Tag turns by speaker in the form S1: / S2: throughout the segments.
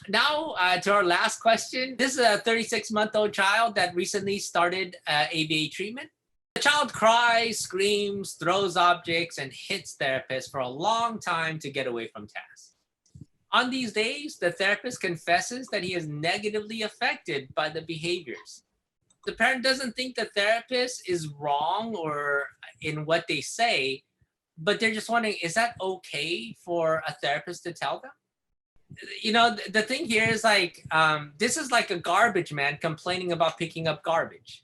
S1: Now to our last question. This is a 36-month-old child that recently started ABA treatment. The child cries, screams, throws objects, and hits therapist for a long time to get away from tasks. On these days, the therapist confesses that he is negatively affected by the behaviors. The parent doesn't think the therapist is wrong or in what they say, but they're just wondering, is that okay for a therapist to tell them? You know, the thing here is like, this is like a garbage man complaining about picking up garbage.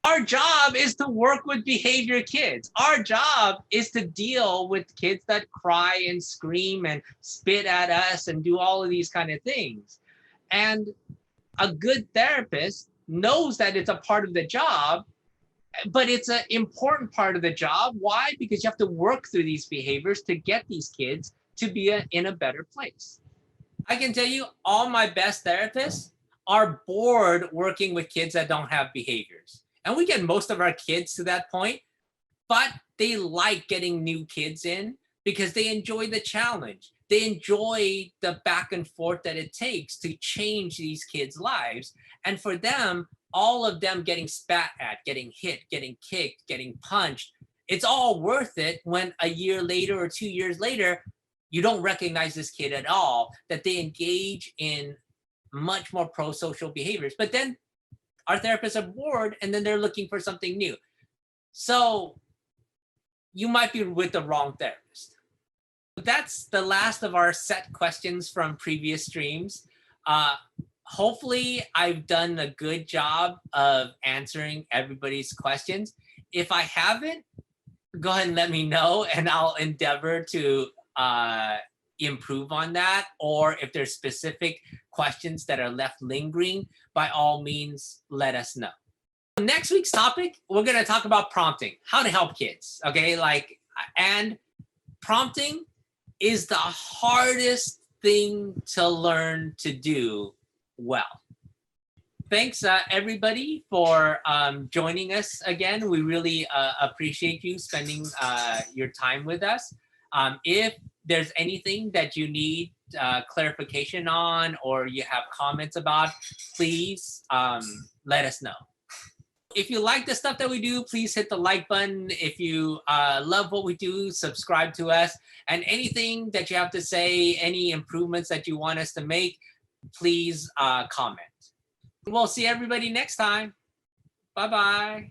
S1: Our job is to work with behavior kids. Our job is to deal with kids that cry and scream and spit at us and do all of these kind of things. And a good therapist knows that it's a part of the job, but it's an important part of the job. Why? Because you have to work through these behaviors to get these kids to be in a better place. I can tell you, all my best therapists are bored working with kids that don't have behaviors. And we get most of our kids to that point, but they like getting new kids in because they enjoy the challenge. They enjoy the back and forth that it takes to change these kids' lives. And for them, all of them getting spat at, getting hit, getting kicked, getting punched, it's all worth it when a year later or 2 years later, you don't recognize this kid at all, that they engage in much more pro-social behaviors. But then our therapists are bored and then they're looking for something new. So you might be with the wrong therapist. That's the last of our set questions from previous streams. Hopefully I've done a good job of answering everybody's questions. If I haven't, go ahead and let me know and I'll endeavor to improve on that. Or if there's specific questions that are left lingering, by all means, let us know. Next week's topic, we're going to talk about prompting, how to help kids. Okay, and prompting is the hardest thing to learn to do well. Thanks, everybody, for joining us again. We really appreciate you spending your time with us. If there's anything that you need clarification on or you have comments about, please let us know. If you like the stuff that we do, please hit the like button. If you love what we do, subscribe to us. And anything that you have to say, any improvements that you want us to make, please comment. We'll see everybody next time. Bye-bye.